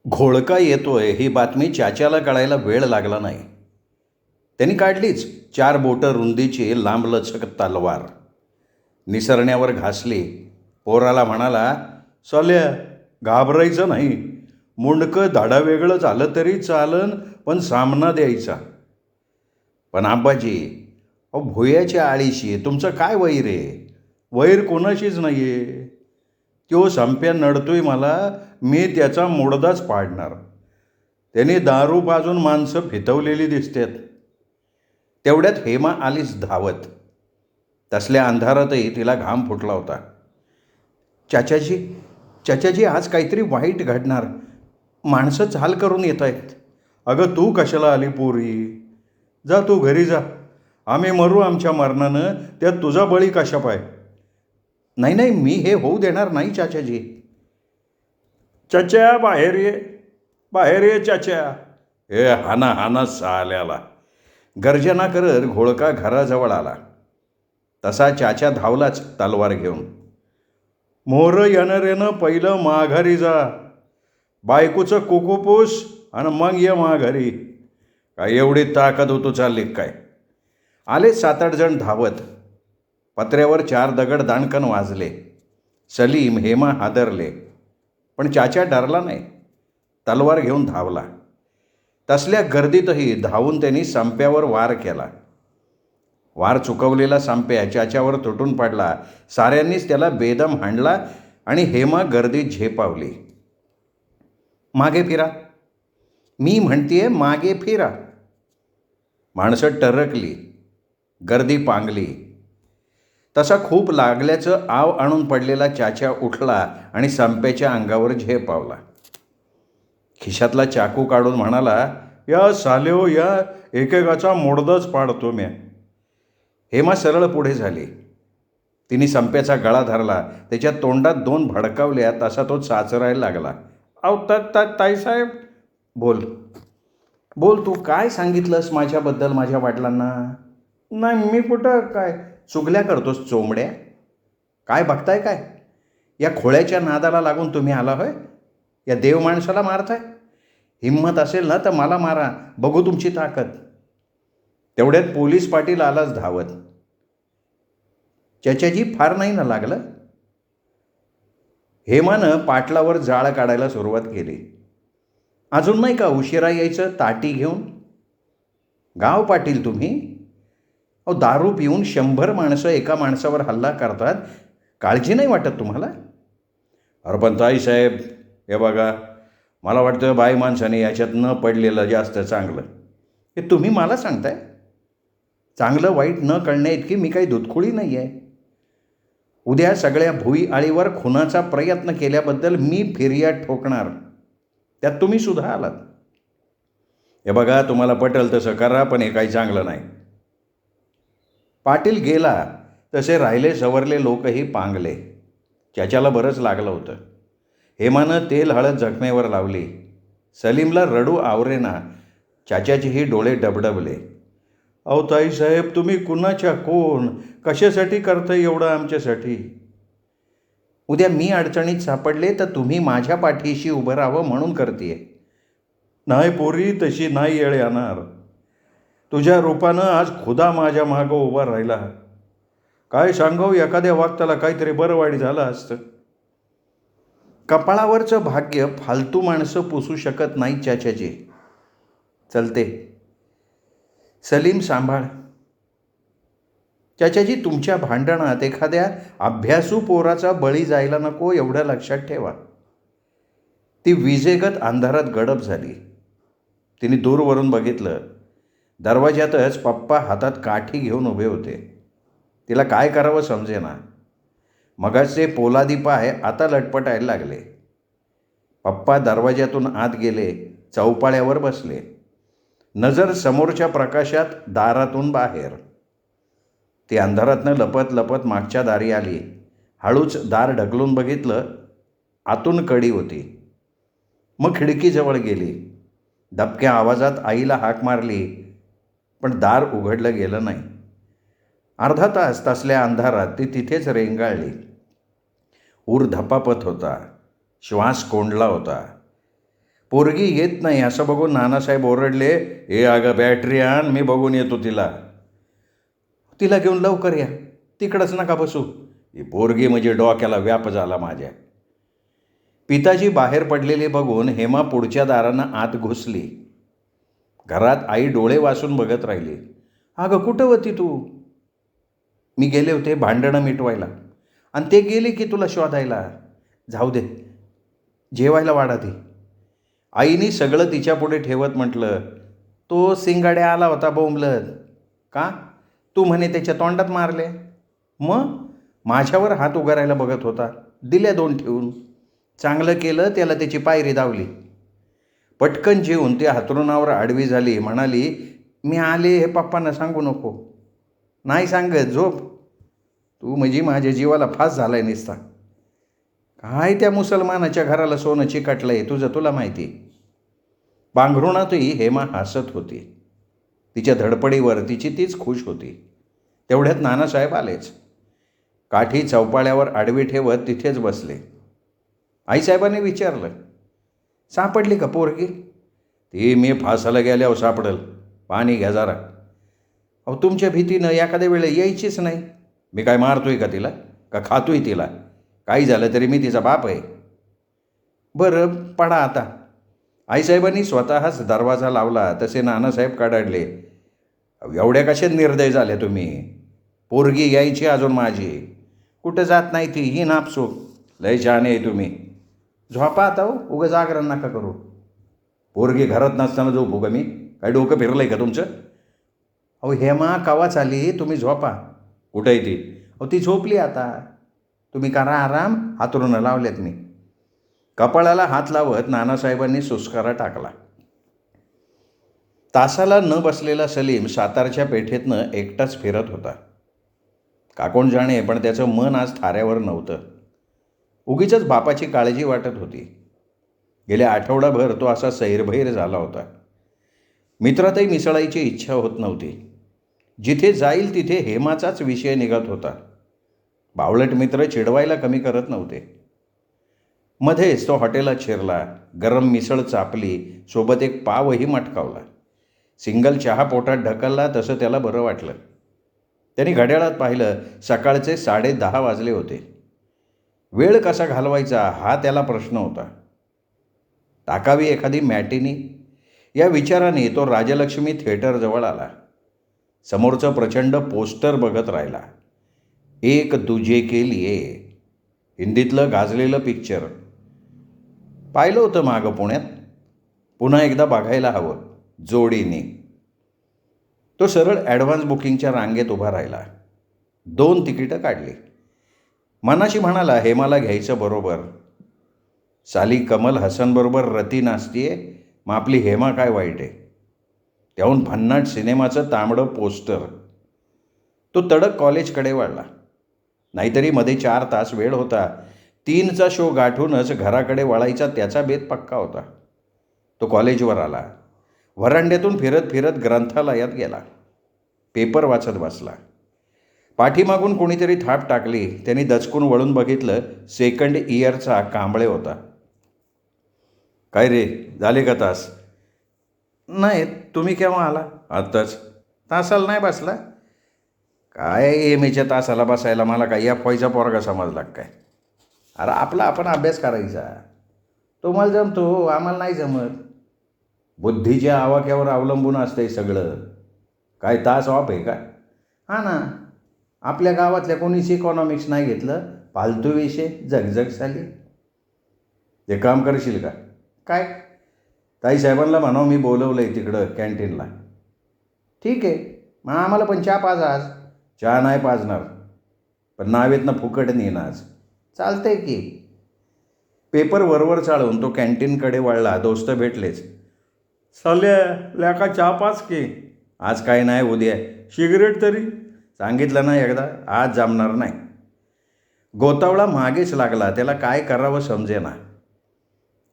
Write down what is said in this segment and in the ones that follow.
घोळका येतोय ही बातमी चाच्याला कळायला वेळ लागला नाही. त्यांनी काढलीच 4 बोटं रुंदीची लांबलचक तलवार. निसरण्यावर घासली. पोराला म्हणाला, "साल्या, घाबरायचं नाही. मुंडकं धाडावेगळं झालं तरी चालन, पण सामना द्यायचा." "पण आबाजी, अहो भुयाच्या आळीशी तुमचं काय वैर आहे?" "वैर कोणाशीच नाही आहे. तो संप्या नडतोय मला, मी त्याचा मुडदाच पाडणार. त्याने दारू पाजून माणसं फितवलेली दिसतात." तेवढ्यात हेमा आलीच धावत. तसल्या अंधारातही तिला घाम फुटला होता. "चाचाजी, चाचाजी, आज काहीतरी वाईट घडणार. माणसं चाल करून येत आहेत." "अगं तू कशाला आली पोरी? जा तू घरी जा. आम्ही मरू आमच्या मरणानं, त्यात तुझा बळी कशा पाय." "नाही नाही, मी हे होऊ देणार नाही चाचाजी." "चाच्या बाहेर ये, बाहेर ये चाच्या." "हे हाना हाना साल्याला." गर्जना करत घोळका घराजवळ आला. तसा चाच्या धावलाच तलवार घेऊन. "मोर येणाऱ्यानं पहिलं माघारी जा. बायकोचं कुकुपूस आणि मग ये माघारी." "काय एवढी ताकद होतो चालली काय?" आले 7-8 जण धावत. पत्र्यावर 4 दगड दाणकन वाजले. सलीम, हेमा हादरले. पण चाच्या डरला नाही. तलवार घेऊन धावला. तसल्या गर्दीतही धावून त्यांनी संप्यावर वार केला. वार चुकवलेला संप्या चाच्यावर तुटून पडला. साऱ्यांनीच त्याला बेदम हाणला आणि हेमा गर्दीत झेपावली. "मागे फिरा, मी म्हणतीये, मागे फिरा." माणसं टरकली. गर्दी पांगली. तसा खूप लागल्याचं आव आणून पडलेला चाच्या उठला आणि संप्याच्या अंगावर झेपावला. खिशातला चाकू काढून म्हणाला, "या साल्यो, या एकेकाचा मुडदाच पाडतो म्या." हेमा सरळ पुढे झाली. तिने संप्याचा गळा धरला. त्याच्या तोंडात 2 भडकावल्या तसा तो चाचरायला लागला. "अहो ताईसाहेब." "बोल बोल, तू काय सांगितलंस माझ्याबद्दल माझ्या वडिलांना?" "नाही, मी कुठं काय." "चुगल्या करतोस चोंबड्या. काय बघताय काय? या खोळ्याच्या नादाला लागून तुम्ही आला होय? या देव माणसाला मारताय? हिम्मत असेल ना तर मला मारा, बघू तुमची ताकद." तेवढ्यात पोलीस पाटील आलाच धावत. "चाचाजी, फार नाही ना लागलं?" हेमानं पाटलावर जाळ काढायला सुरुवात केली. "अजून नाही का उशिरा यायचं ताटी घेऊन? गाव पाटील तुम्ही? अहो, दारू पिऊन 100 माणसं एका माणसावर हल्ला करतात. काळजी नाही वाटत तुम्हाला?" "अरे पण ताईसाहेब, हे बघा, मला वाटतं बाई माणसाने याच्यात न पडलेलं जास्त चांगलं." "हे तुम्ही मला सांगताय? चांगलं वाईट न कळण्या इतकी मी काही दुधखुळी नाही आहे. उद्या सगळ्या भुई आळीवर खुनाचा प्रयत्न केल्याबद्दल मी फिर्याद ठोकणार. त्यात तुम्ही सुद्धा आलात. हे बघा, तुम्हाला पटेल तसं करा, पण हे काही चांगलं नाही." पाटील गेला तसे राहिले सवरले लोकही पांगले. चाच्याला बरंच लागलं होतं. हेमानं तेल हळद जखमेवर लावली. सलीमला रडू आवरेना. चाच्याचेही डोळे डबडबले. "अहो ताईसाहेब, तुम्ही कुणाच्या कोण? कशासाठी करताय एवढं आमच्यासाठी?" "उद्या मी अडचणीत सापडले तर तुम्ही माझ्या पाठीशी उभं राहावं म्हणून करतेय." "नाही पोरी, तशी नाही येळ येणार. तुझ्या रूपानं आज खुदा माझ्या मागं उभा राहिला. काय सांगावं, एखाद्या वक्ताला काहीतरी बरं वाईट झालं असतं." "कपाळावरचं भाग्य फालतू माणसं पुसू शकत नाही चाचाजी. चलते." "सलीम, सांभाळ." "चाचाजी, तुमच्या भांडणात एखाद्या अभ्यासू पोराचा बळी जायला नको, एवढं लक्षात ठेवा." ती विजेगत अंधारात गडप झाली. तिने दूरवरून बघितलं. दरवाज्यातच पप्पा हातात काठी घेऊन उभे होते. तिला काय करावं समजेना. मगाचे पोलादी पाय आता लटपटायला लागले. पप्पा दरवाज्यातून आत गेले. चौपाळ्यावर बसले. नजर समोरच्या प्रकाशात दारातून बाहेर. ती अंधारातनं लपत लपत मागच्या दारी आली. हळूच दार ढकलून बघितलं. आतून कडी होती. मग खिडकीजवळ गेली. दबक्या आवाजात आईला हाक मारली, पण दार उघडलं गेलं नाही. अर्धा तास तसल्या अंधारात ती तिथेच रेंगाळली. ऊर धपापत होता. श्वास कोंडला होता. पोरगी येत नाही असं बघून नानासाहेब ओरडले, ए अगं बॅटरी आण, मी बघून येतो तिला. तिला घेऊन लवकर या, तिकडंच नका बसू. ही पोरगी म्हणजे डोक्याला व्याप झाला माझ्या. पिताजी बाहेर पडलेले बघून हेमा पुढच्या दारानं आत घुसली. घरात आई डोळे वासून बघत राहिली. अगं कुठं होती तू? मी गेले होते भांडणं मिटवायला, आणि ते गेले की तुला शोधायला. जाऊ दे, जेवायला वाढा ती. आईने सगळं तिच्यापुढे ठेवत म्हटलं, तो सिंगाड्या आला होता बोंबलत. का? तू म्हणे त्याच्या तोंडात मारले. मग माझ्यावर हात उगारायला बघत होता, दिल्या 2 ठेवून. चांगलं केलं त्याला त्याची पायरी दावली. पटकन जेवून ती हातरुणावर आडवी झाली. म्हणाली, मी आले हे पप्पांना सांगू नको. नाही सांगत, झोप. तू म्हणजे माझ्या जीवाला फास झालाय निसता. काय त्या मुसलमानाच्या घराला सोनं चिकटलंय तुला माहिती. पांघरुणातही हेमा हसत होती. तिच्या धडपडीवर तिची तीच खुश होती. तेवढ्यात नानासाहेब आलेच. काठी चौपाळ्यावर आडवी ठेवत तिथेच बसले. आईसाहेबांनी विचारलं, सापडली का पोरगी? ती मी फासाला गेल्यावर सापडल. पाणी घ्या जरा. अहो, तुमच्या भीतीनं एखाद्या वेळेला यायचीच नाही. मी काय मारतोय का तिला, का खातोय तिला? काही झालं तरी मी तिचा बाप आहे. बरं पडा आता. आईसाहेबांनी स्वतःच दरवाजा लावला तसे नानासाहेब कडाडले. एवढ्या कशा निर्दय झाल्या तुम्ही? पोरगी यायची अजून माझी. कुठं जात नाही ती, ही नापसूक. लय शहाणे आहे तुम्ही. झोपा आता हो, उगं जागरण नका करू. पोरगी घरात नसताना झोपू का मी? काय डोकं फिरलं आहे का तुमचं? अहो हेमा कवाच आली, तुम्ही झोपा. कुठं आहे ती? अहो ती झोपली आता. तुम्ही करा आराम, हातरुणं लावल्यात मी. कपाळाला हात लावत नानासाहेबांनी सुस्कारा टाकला. तासाला न बसलेला सलीम सातारच्या पेठेतनं एकटाच फिरत होता. का कोण जाणे, पण त्याचं मन आज थाऱ्यावर नव्हतं. उगीचच बापाची काळजी वाटत होती. गेल्या आठवडाभर तो असा सैरभैर झाला होता. मित्रातही मिसळायची इच्छा होत नव्हती. जिथे जाईल तिथे हेमाचाच विषय निघत होता. बावळट मित्र चिडवायला कमी करत नव्हते. मध्येच तो हॉटेलात शिरला. गरम मिसळ चापली, सोबत एक पावही मटकावला. सिंगल चहा पोटात ढकलला तसं त्याला बरं वाटलं. त्यांनी घड्याळात पाहिलं, सकाळचे 10:30 वाजले होते. वेळ कसा घालवायचा हा त्याला प्रश्न होता. टाकावी एखादी मॅटिनी या विचाराने तो राजलक्ष्मी थिएटरजवळ आला. समोरचं प्रचंड पोस्टर बघत राहिला. एक दुजे के लिए, हिंदीतलं गाजलेलं पिक्चर. पाहिलं होतं मागं पुण्यात, पुन्हा एकदा बघायला हवं जोडीने. तो सरळ ॲडव्हान्स बुकिंगच्या रांगेत उभा राहिला. 2 तिकीटं काढली. मनाशी म्हणाला, हेमाला घ्यायचं बरोबर. साली कमल हसनबरोबर रती नाचतीये, मग आपली हेमा काय वाईट आहे. त्याहून भन्नाट सिनेमाचं तांबडं पोस्टर. तो तडक कॉलेजकडे वळला. नाहीतरी मध्ये 4 तास वेळ होता. 3चा शो गाठूनच घराकडे वळायचा त्याचा बेत पक्का होता. तो कॉलेजवर आला. व्हरांड्यातून फिरत फिरत ग्रंथालयात गेला. पेपर वाचत बसला. पाठीमागून कोणीतरी थाप टाकली. त्यांनी दचकून वळून बघितलं. 2nd इयरचा कांबळे होता. काय रे, झाले का तास? नाही, तुम्ही केव्हा आला? आत्ताच. तासाला नाही बसला? काय एमएच्या तासाला बसायला मला काय या फॉयचा पोरगा समजला काय? अरे आपला आपण अभ्यास करायचा. तुम्हाला जमतो, आम्हाला नाही जमत. बुद्धीच्या आवाक्यावर अवलंबून असतंय सगळं. काय तास ऑफ आहे का? हां ना. आपल्या गावातल्या कोणीच इकॉनॉमिक्स नाही घेतलं. फालतू विषय, जगजग झाली. ते काम करशील का? काय? ताईसाहेबांना म्हणावं मी बोलवलं आहे तिकडं कॅन्टीनला. ठीक आहे, मग आम्हाला पण चहा पाजा आज. चहा नाही पाजणार, पण नावेतनं फुकट नेईन आज. चालतंय की. पेपर वरवर चाळून तो कॅन्टीनकडे वळला. दोस्त भेटलेच. साल्या लेका चहा पाच की. आज काय नाही, उद्या. सिगरेट तरी सांगितलं ना एकदा, आज जमणार नाही. गोतावळा मागेच लागला. त्याला काय करावं समजेना.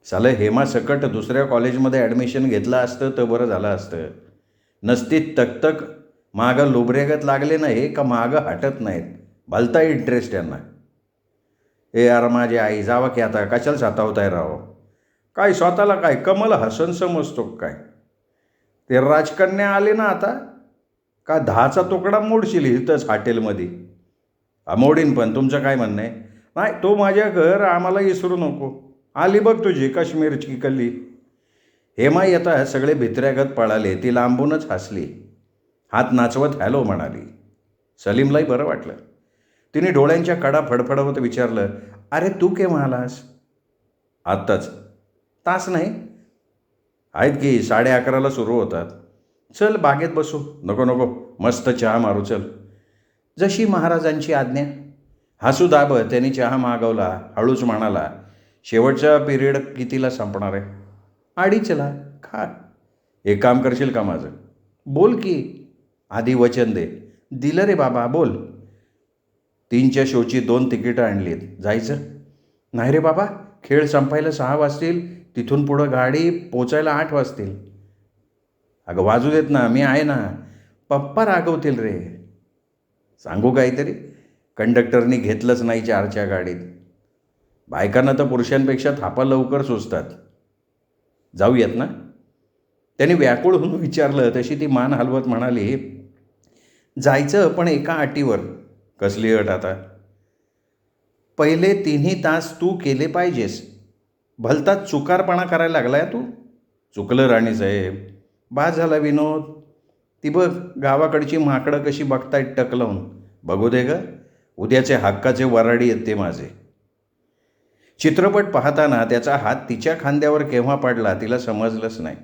सालं हेमा सकट दुसऱ्या कॉलेजमध्ये ॲडमिशन घेतलं असतं तर बरं झालं असतं. नसती तकतक मागं लुबरेगत लागले नाही का मागं हटत नाहीत. भलता इंटरेस्ट यांना. ए यार माझी आई, जावा की आता, कशाला सातावताय राव. काय स्वतःला काय कमल हसन समजतो काय? ते राजकन्या आले ना आता, का 10चा तुकडा मोडशील इथंच हॉटेलमध्ये? मोडीन, पण तुमचं काय म्हणणं आहे? नाही, तो माझ्या घर आम्हाला विसरू नको. आली बघ तुझी काश्मीरची कल्ली. हेमा येता सगळे भित्र्यागत पळाले. ती लांबूनच हसली, हात नाचवत हॅलो म्हणाली. सलीमलाही बरं वाटलं. तिने डोळ्यांच्या कडा फडफडवत विचारलं, अरे तू केव्हा आलास? आत्ताच. तास नाही? आहेत की, 11:30ला सुरू होतात. चल बागेत बसू. नको नको, मस्त चहा मारू चल. जशी महाराजांची आज्ञा. हसू दाबत त्यांनी चहा मागवला. हळूच म्हणाला, शेवटचा पिरियड कितीला संपणार आहे? 2:30ला. खा. एक काम करशील का माझं? बोल की. आधी वचन दे. दिलं रे बाबा, बोल. 3च्या शोची 2 तिकीटं आणलीत. जायचं? नाही रे बाबा, खेळ संपायला 6 वाजतील. तिथून पुढं गाडी पोचायला 8 वाजतील. अगं वाजू देत ना, मी आहे ना. पप्पा रागवतील रे. सांगू काहीतरी? कंडक्टरनी घेतलंच नाही 4च्या गाडीत. बायकांना तर पुरुषांपेक्षा थापा लवकर सुचतात. जाऊयात ना? त्याने व्याकुळ होऊन विचारलं. तशी ती मान हलवत म्हणाली, जायचं, पण एका अटीवर. कसली अट आता? पहिले 3ही तास तू केले पाहिजेस. भलताच चुकारपणा करायला लागलाय तू. चुकलं राणीसाहेब. बाद झाला विनोद. ती बघ गावाकडची माकडं कशी बघतायत टक लावून. बघू दे ग, उद्याचे हक्काचे वराडी आहेत ते माझे. चित्रपट पाहताना त्याचा हात तिच्या खांद्यावर केव्हा पडला तिला समजलंच नाही.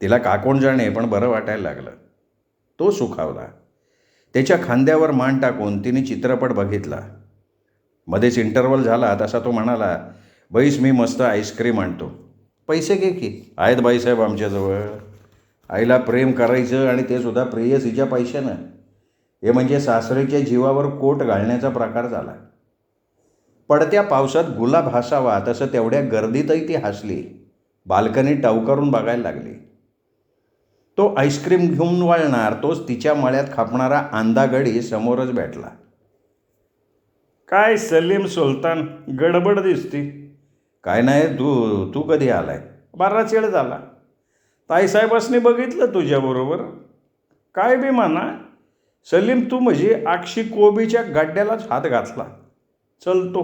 तिला का कोण जाणे, पण बरं वाटायला लागलं. तो सुखावला. त्याच्या खांद्यावर मान टाकून तिने चित्रपट बघितला. मध्येच इंटरव्हल झाला तसा तो म्हणाला, बैस, मी मस्त आईस्क्रीम आणतो. पैसे घे की. आहेत बाईसाहेब आमच्याजवळ. आईला प्रेम करायचं आणि ते सुद्धा प्रेयसीच्या पैशानं. हे म्हणजे सासरेच्या जीवावर कोट घालण्याचा प्रकार झाला. पडत्या पावसात गुलाब हसावा तसं तेवढ्या गर्दीतही ती हसली. बाल्कनी टवकारून बघायला लागली. तो आईस्क्रीम घेऊन वळणार, तोच तिच्या मळ्यात खापणारा आंदागडी समोरच भेटला. काय सलीम सुलतान, गडबड दिसती. काय नाही, तू कधी आलाय? बराच वेळ झाला. ताईसाहेबांनी बघितलं तुझ्याबरोबर. काय बी म्हणा सलीम, तू म्हणजे अक्षी कोबीच्या गड्ड्यालाच हात घातला. चलतो,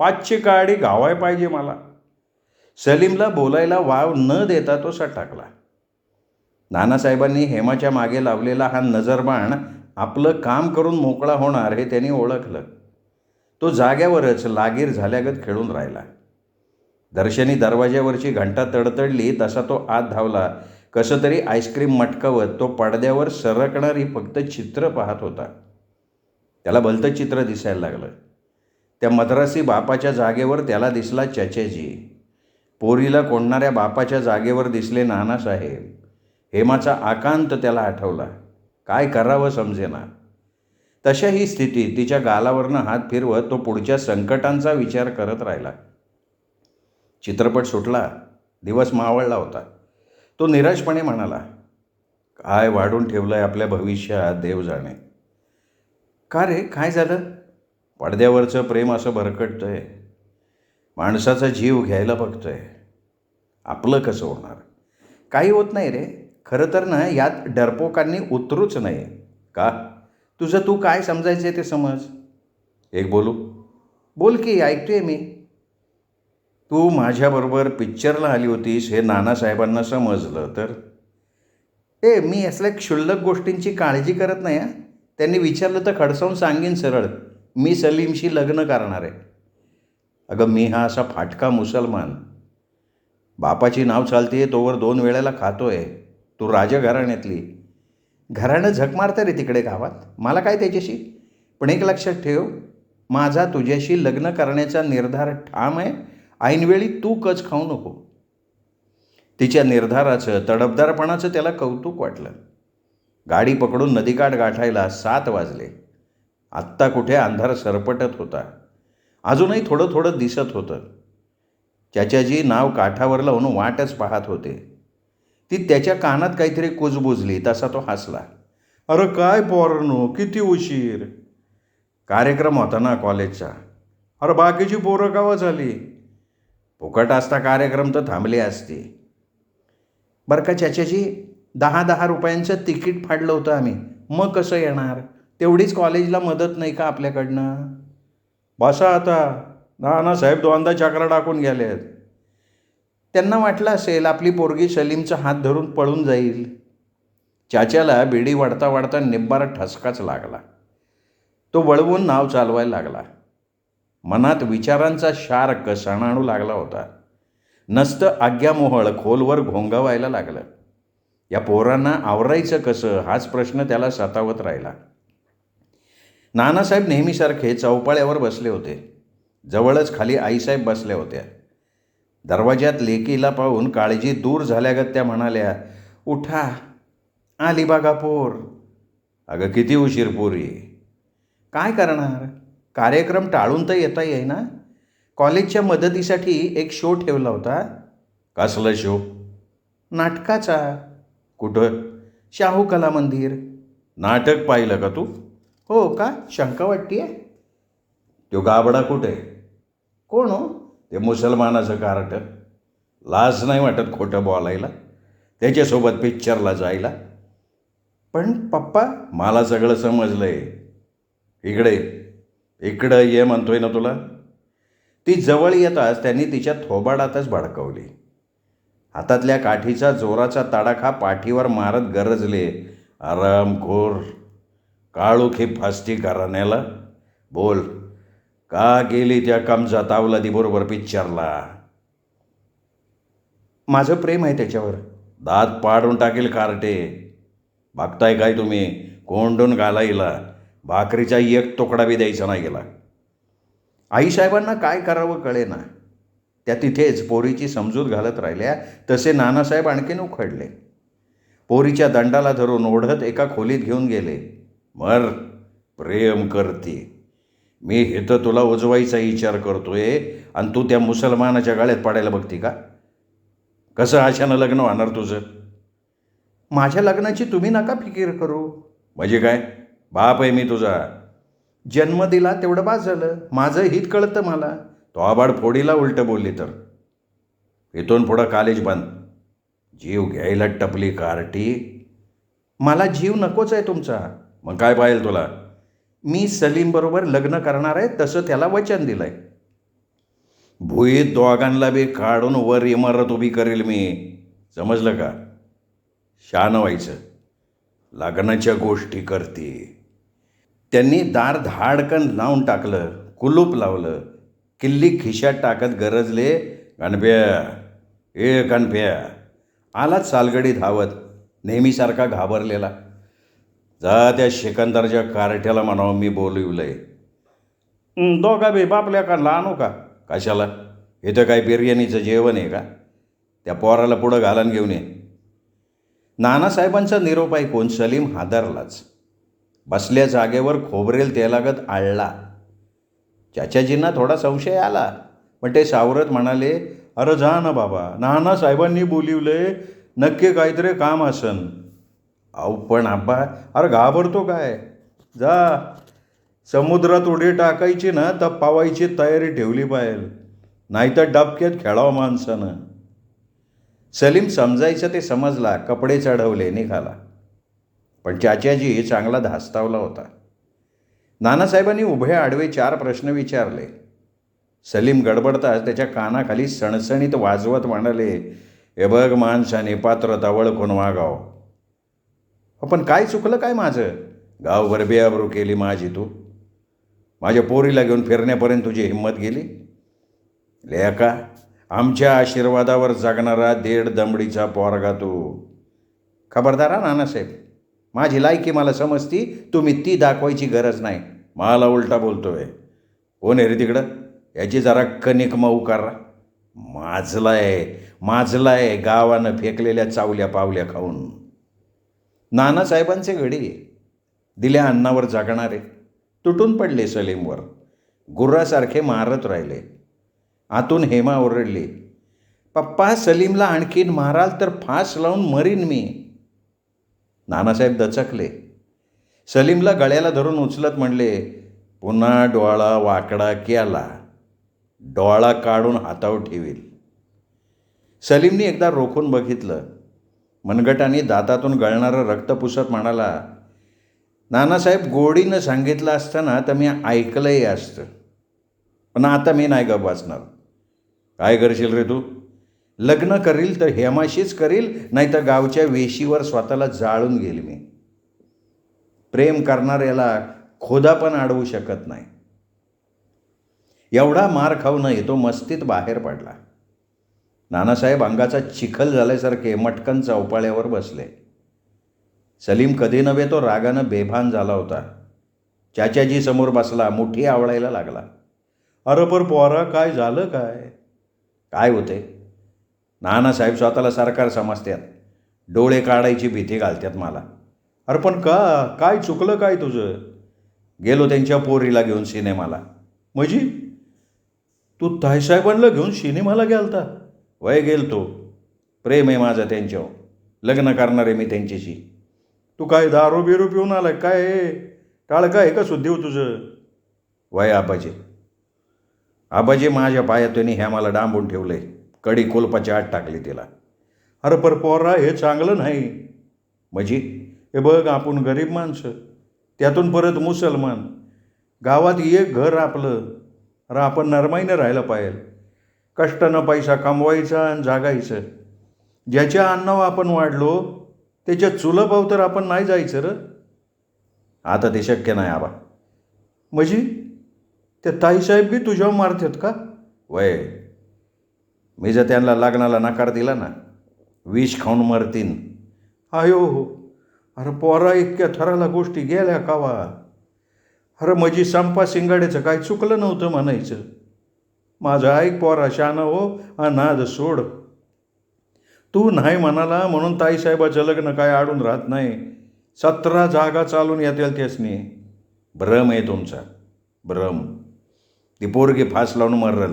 5ची गाडी घावाय पाहिजे मला. सलीमला बोलायला वाव न देता तो सटकला. नानासाहेबांनी हेमाच्या मागे लावलेला हा नजरबाण आपलं काम करून मोकळा होणार हे त्यांनी ओळखलं. तो जाग्यावरच लागीर झाल्यागत खेळून राहिला. दर्शनी दरवाज्यावरची घंटा तडतडली तसा तो आत धावला. कसं तरी आईस्क्रीम मटकावत तो पडद्यावर सरकणारी फक्त चित्र पाहत होता. त्याला भलतं चित्र दिसायला लागलं. त्या मद्रासी बापाच्या जागेवर त्याला दिसला चचेजी. पोरीला कोणणाऱ्या बापाच्या जागेवर दिसले नानासाहेब. हेमाचा आकांत त्याला आठवला. काय करावं समजेना. तशा ही स्थितीत तिच्या गालावरनं हात फिरवत तो पुढच्या संकटांचा विचार करत राहिला. चित्रपट सुटला. दिवस मावळला होता. तो निराशपणे म्हणाला, काय वाढून ठेवलं आहे आपल्या भविष्यात देव जाणे. का रे, काय झालं? पडद्यावरचं प्रेम असं भरकटतंय. माणसाचा जीव घ्यायला बघतोय. आपलं कसं होणार? काही होत नाही रे. खरं तर ना, यात डरपोकांनी उतरूच नाही. का? तुझं तू काय समजायचं ते समज. एक बोलू? बोल की, ऐकतोय मी. तू माझ्याबरोबर पिक्चरला आली होतीस हे नानासाहेबांना समजलं तर? मी असल्या क्षुल्लक गोष्टींची काळजी करत नाही. त्यांनी विचारलं तर खडसावून सांगेन सरळ, मी सलीमशी लग्न करणार आहे. अगं, मी हा असा फाटका मुसलमान. बापाची नाव चालते तोवर 2 वेळेला खातोय. तू राजघराण्यातली. घराणं झक मारतं रे तिकडे गावात. मला काय त्याच्याशी. पण एक लक्षात ठेव, माझा तुझ्याशी लग्न करण्याचा निर्धार ठाम आहे. ऐनवेळी तू कच खाऊ नको. तिच्या निर्धाराचं, तडफदारपणाचं त्याला कौतुक वाटलं. गाडी पकडून नदीकाठ गाठायला 7 वाजले. आत्ता कुठे अंधार सरपटत होता. अजूनही थोडं थोडं दिसत होतं. चाचाजी नाव काठावर लावून वाटच पाहत होते. ती त्याच्या कानात काहीतरी कुजबुजली तसा तो हसला. अरे काय पोरांनो, किती उशीर. कार्यक्रम होता ना कॉलेजचा. अरे बाकीची पोरं कावं झाली? फुकट असता कार्यक्रम तर थांबले असते. बरं का चाच्याजी, 10-10 रुपयांचं तिकीट फाडलं होतं आम्ही. मग कसं येणार? तेवढीच कॉलेजला मदत नाही का आपल्याकडनं? बसा आता. नानासाहेब दोनदा चक्रा टाकून गेले आहेत. त्यांना वाटलं असेल आपली पोरगी सलीमचा हात धरून पळून जाईल. चाच्याला बिडी वाढता वाढता निब्बारा ठसकाच लागला. तो वळवून नाव चालवायला लागला. मनात विचारांचा शार कसाणाणू लागला होता. नसतं आज्ञामोहळ खोलवर घोंगावायला लागलं. या पोरांना आवरायचं कसं हाच प्रश्न त्याला सतावत राहिला. नानासाहेब नेहमीसारखे चौपाळ्यावर बसले होते. जवळच खाली आईसाहेब बसल्या होत्या. दरवाज्यात लेकीला पाहून काळजी दूर झाल्यागत त्या म्हणाल्या, उठा, आली बघा पोर. अगं किती उशीर पोरी? काय करणार, कार्यक्रम टाळून तर येता येईना. कॉलेजच्या मदतीसाठी एक शो ठेवला होता. कसला शो? नाटकाचा. कुठं? शाहू कला मंदिर. नाटक पाहिलं का तू? हो का, शंका वाटते आहे. तो गाबडा कुठे? कोण हो? ते मुसलमानाचं कार्ट. लाज नाही वाटत खोटं बोलायला, त्याच्यासोबत पिक्चरला जायला? पण पप्पा, मला सगळं समजलंय. इकडं ये म्हणतोय ना तुला. ती जवळ येताच त्यांनी तिच्या थोबाडातच भडकवली. हातातल्या काठीचा जोराचा तडाखा पाठीवर मारत गरजले, आरामखोर, काळोखी फास्टी घराण्याला. बोल, का गेली त्या कमजा तावलादी बरोबर पिक्चरला? माझं प्रेम आहे त्याच्यावर. दात पाडून टाकेल कार्टे. बघताय काय तुम्ही? कोंडून घालायला भाकरीचा एक तुकडा बी द्यायचा नाही गेला. आईसाहेबांना काय करावं कळेना. त्या तिथेच पोरीची समजूत घालत राहिल्या. तसे नानासाहेब आणखीन उखडले. पोरीच्या दंडाला धरून ओढत एका खोलीत घेऊन गेले. मर, प्रेम करते. मी इथं तुला उजवायचा विचार करतोय आणि तू त्या मुसलमानाच्या गाळ्यात पडायला बघती का? कसं आशानं लग्न होणार तुझं? माझ्या लग्नाची तुम्ही नका फिकीर करू. म्हणजे काय, बाप आहे मी तुझा? जन्म दिला तेवढं बास झालं. माझं हित कळतं मला. तो आबाड फोडीला उलटं बोलली तर इथून पुढं कॉलेज बंद. जीव घ्यायला टपली कार्टी. मला जीव नकोच आहे तुमचा. मग काय पाहिजे तुला? मी सलीमबरोबर लग्न करणार आहे, तसं त्याला वचन दिलं आहे. भुईत दोघांना बी काढून वर इमारत उभी करेल मी. समजलं का? शहाणं व्हायचं. लग्नाच्या गोष्टी करते. त्यांनी दार धाडकन लावून टाकलं, कुलूप लावलं, किल्ली खिशात टाकत गरजले, गणप्या, ए गणप्या. आलाच सालगडी धावत, नेहमीसारखा घाबरलेला. जा त्या सिकंदरच्या कार्ट्याला म्हणावं मी बोलवलंय. दोघा बी बापल्या का आणू का? कशाला? इथं काय बिर्याणीचं जेवण आहे का? त्या पोराला पुढं घालून घेऊन ये. नानासाहेबांचा निरोप ऐकून सलीम हादरलाच. बसल्या जागेवर खोबरेल तेलागत आळला. चाच्याजींना थोडा संशय आला, पण ते सावरत म्हणाले, अरे जा ना बाबा, नानासाहेबांनी बोलिवलंय, नक्की काहीतरी काम असन. अहो पण आब्बा, अरे घाबरतो काय? जा. समुद्रात उडी टाकायची ना तर पावायची तयारी ठेवली पाहिजे, नाहीतर डबक्यात खेळावं माणसानं. सलीम समजायचं ते समजला. कपडे चढवले, निघाला. पण चाच्याजी चांगला धास्तावला होता. नानासाहेबांनी उभे आडवे 4 प्रश्न विचारले. सलीम गडबडताच त्याच्या कानाखाली सणसणीत वाजवत म्हणाले, हे बघ माणसाने पात्रता ओळखून वागाव. पण काय चुकलं काय माझं? गावभर बेआबरू केली माझी तू. माझ्या पोरीला घेऊन फिरण्यापर्यंत तुझी हिंमत गेली. लेका, आमच्या आशीर्वादावर जगणारा 1.5 दमडीचा पोरगा तू. खबरदार हा नानासाहेब, माझी लायकी मला समजती, तुम्ही ती दाखवायची गरज नाही. मला उलटा बोलतोय. कोण आहे रे तिकडं? याची जरा कणिक मऊ करा. माजलाय गावानं फेकलेल्या चावल्या पावल्या खाऊन. नानासाहेबांचे घडी दिल्या अन्नावर जगणारे तुटून पडले सलीमवर. गुर्रासारखे मारत राहिले. आतून हेमा ओरडली, पप्पा सलीमला आणखीन माराल तर फास लावून मरीन मी. नानासाहेब दचकले. सलीमला गळ्याला धरून उचलत म्हणले, पुन्हा डोळा वाकडा केला, डोळा काढून हातावर ठेवील. सलीमने एकदा रोखून बघितलं. मनगटाने दातातून गळणारं रक्त पुसत म्हणाला, नानासाहेब, गोडीनं सांगितलं असतं ना तर मी ऐकलंही असतं, पण आता मी नाही गप वाचणार. काय करशील रे तू? लग्न करील तर हेमाशीच करील, नाही तर गावच्या वेशीवर स्वतःला जाळून गेली मी. प्रेम करणाऱ्याला खोदा पण अडवू शकत नाही. एवढा मार खाऊनही तो मस्तीत बाहेर पडला. नानासाहेब अंगाचा चिखल झाल्यासारखे मटकन चौपाळ्यावर बसले. सलीम कधी नव्हे तो रागानं बेभान झाला होता. चाचाजी समोर बसला, मुठी आवळायला लागला. अरे पर पोरा, काय झालं? काय होते? नानासाहेब स्वतःला सरकार समजतात, डोळे काढायची भीती घालतात मला. अरे पण काय चुकलं काय तुझं? गेलो त्यांच्या पोरीला घेऊन सिनेमाला. म्हणजे तू ताईसाहेबांना घेऊन सिनेमाला गेलता? वय गेलतो. प्रेम आहे माझं त्यांच्यावर, लग्न करणार आहे मी त्यांच्याशी. तू काय दारू बिरू पिऊन आलाय काय? टाळका आहे का शुद्धी हो तुझं? वय आबाजी माझ्या पायातून ह्या मला डांबून ठेवलंय, कडी कुलपाची आत टाकली तिला. अरे पर पोरा, हे चांगलं नाही. म्हणजे हे बघ, आपण गरीब माणसं, त्यातून परत मुसलमान, गावात एक घर आपलं. अरे आपण नरमाईनं राहायला पाहिजे. कष्टानं पैसा कमवायचा आणि जागायचं. ज्याच्या अन्नावर आपण वाढलो त्याच्या चुलभाव तर आपण नाही जायचं र. आता ते शक्य नाही आबा. म्हणजे त्या ताईसाहेब बी तुझ्यावर मारतात का? वय, मी जर त्यांना लग्नाला नकार दिला ना, विष खाऊन मरतीन. आयो हो. अरे पोरा, इतक्या थराला गोष्टी गेल्या कावा? अरे म्हणजे संपा शिंगाड्याचं काय चुकलं नव्हतं म्हणायचं. माझं ऐक पोरा, शानं हो, हा नाद सोड. तू नाही म्हणाला म्हणून ताईसाहेबाचं लग्न काय आडून राहत नाही. 17 जागा चालून येतील त्यासनी. भ्रम आहे तुमचा, भ्रम. ती पोरगी फास लावून मरल.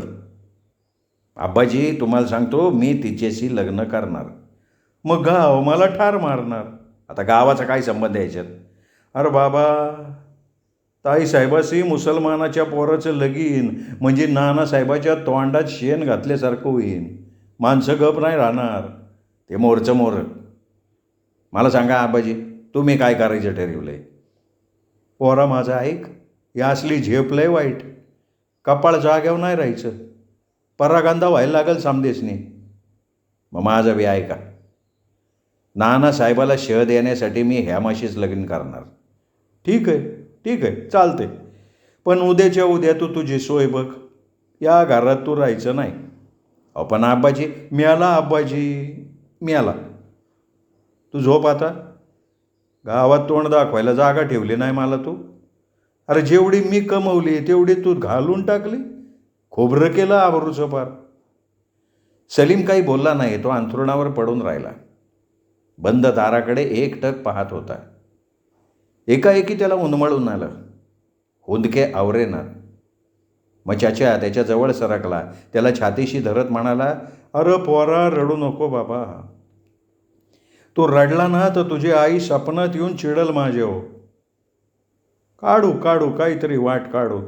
आबाजी, तुम्हाला सांगतो, मी तिच्याशी लग्न करणार. मग गाव मला ठार मारणार. आता गावाचा काय संबंध याच्यात? अरे बाबा, ताईसाहेबाशी मुसलमानाच्या पोराचं लगीन म्हणजे नानासाहेबाच्या तोंडात शेण घातल्यासारखं होईन. माणसं गप नाही राहणार. ते मोरचं मोर. मला सांगा आबाजी, तुम्ही काय करायचं ठरवलंय? पोरा माझा ऐक, या असली झेप लय वाईट. कपाळ जाग्यावर नाही राहायचं. परागंदा व्हायला लागेल सामदेसनी. मग माझं बी ऐका. नानासाहेबाला शह देण्यासाठी मी हेमाशीच लग्न करणार. ठीक आहे, चालते. पण उद्याच्या उद्या तू तुझी सोय बघ. या घरात तू राहायचं नाही. पण आब्बाजी, मी आला. तू झोप आता. गावात तोंड दाखवायला जागा ठेवली नाही मला तू. अरे जेवढी मी कमवली तेवढी तू घालून टाकली. खोबरं केलं आबरूचं पार. सलीम काही बोलला नाही. तो अंथरुणावर पडून राहिला. बंद दाराकडे एकटक पाहत होता. एकाएकी त्याला उन्मळून आलं. हुंदके आवरेना. मग चाचा त्याच्याजवळ सरकला. त्याला छातीशी धरत म्हणाला, अरे पोरा, रडू नको बाबा. तू रडला ना तर तुझी आई स्वप्नात येऊन चिडल माझ्यावर. काढू काहीतरी वाट काढू.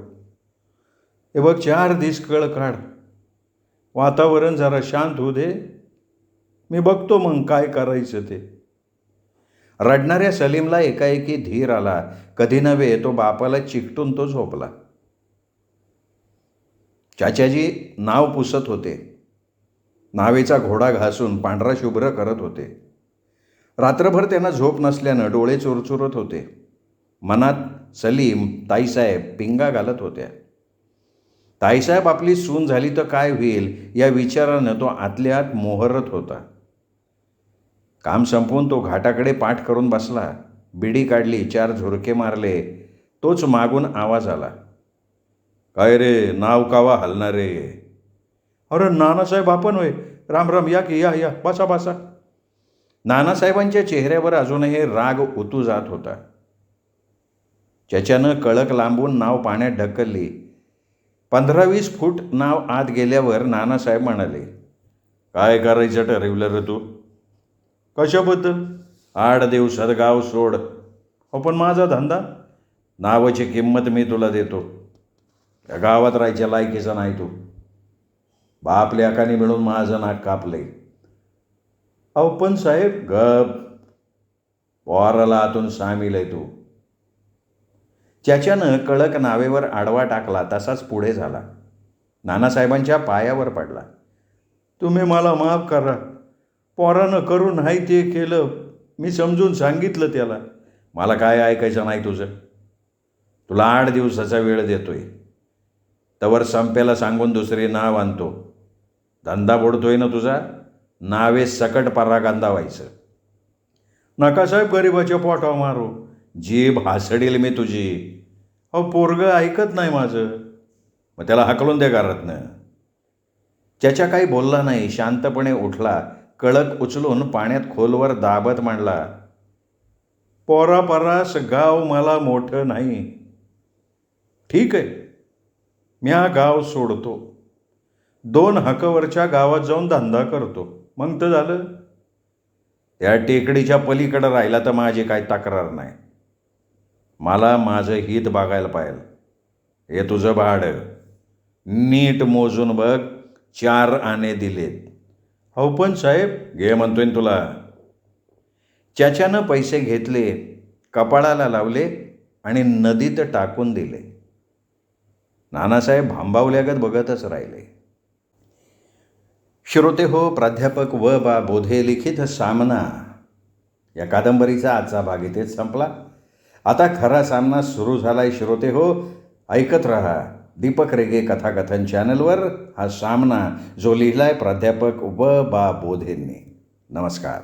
हे बघ, 4 दिवस कळ काढ. वातावरण जरा शांत होऊ दे. मी बघतो मग काय करायचं ते. रडणाऱ्या सलीमला एकाएकी धीर आला. कधी नव्हे तो बापाला चिकटून तो झोपला. चाचाजी नाव पुसत होते. नावेचा घोडा घासून पांढरा शुभ्र करत होते. रात्रभर त्यांना झोप नसल्यानं डोळे चुरचुरत होते. मनात सलीम, ताईसाहेब पिंगा घालत होत्या. ताईसाहेब आपली सून झाली तर काय होईल या विचारानं तो आतल्या आत मोहरत होता. काम संपवून तो घाटाकडे पाठ करून बसला. बिडी काढली, 4 झुरके मारले. तोच मागून आवाज आला, काय रे, नाव कावा हलणार रे? अरे नानासाहेब आपण होय. राम या की, या बसा. नानासाहेबांच्या चेहऱ्यावर अजूनही राग उतू जात होता. चाच्यानं कळक लांबून नाव पाण्यात ढकलली. 15-20 फूट नाव आत गेल्यावर नानासाहेब म्हणाले, काय करायचं ठरवलं रे तू? कशाबद्दल? 8 दिवसात गाव सोड. पण माझा धंदा? नावाची किंमत मी तुला देतो. या गावात राहायच्या लायकीचा नाही तू. बाप लेकाने मिळून माझं नाक कापलंय. अहो पण साहेब गप, पोराला आतून सामील आहे तू. त्याच्यानं कळक नावेवर आडवा टाकला तसाच पुढे झाला. नानासाहेबांच्या पायावर पडला. तुम्ही मला माफ करा. पोरानं करू नाही ते केलं. मी समजून सांगितलं त्याला. मला काय ऐकायचं नाही तुझं. तुला 8 दिवसाचा वेळ देतोय. तवर संपेला सांगून दुसरी नाव आणतो. धंदा बुडतोय ना तुझा. नावे सकट परागंदा व्हायचं. नका साहेब गरिबाच्या पोटावर मारू. जीभ हासडील मी तुझी. अहो पोरगं ऐकत नाही माझं. मग त्याला हाकलून दे घरातनं. त्याच्या काही बोलला नाही. शांतपणे उठला. कळक उचलून पाण्यात खोलवर दाबत म्हणला, पोरापरास गाव मला मोठं नाही. ठीक आहे, मी हा गाव सोडतो. 2 हाकावरच्या गावात जाऊन धंदा करतो. मग तर झालं. त्या टेकडीच्या पलीकडं राहिला तर माझी काही तक्रार नाही. मला माझं हित बघायला पाहिजे. हे तुझं भाडं नीट मोजून बघ. 4 आणे दिलेत. हो पण साहेब, घे म्हणतोय ना तुला. त्याच्यानं पैसे घेतले, कपाळाला लावले आणि नदीत टाकून दिले. नानासाहेब भांबावल्यागत बघतच राहिले. श्रोते हो, प्राध्यापक व बा बोधे लिखित सामना या कादंबरीचा आजचा भाग इथेच संपला. आता खरा सामना सुरू झालाय. श्रोते हो, ऐकत रहा दीपक रेगे कथाकथन चॅनलवर हा सामना, जो लिहिलाय प्राध्यापक व बा बोधेंनी. नमस्कार.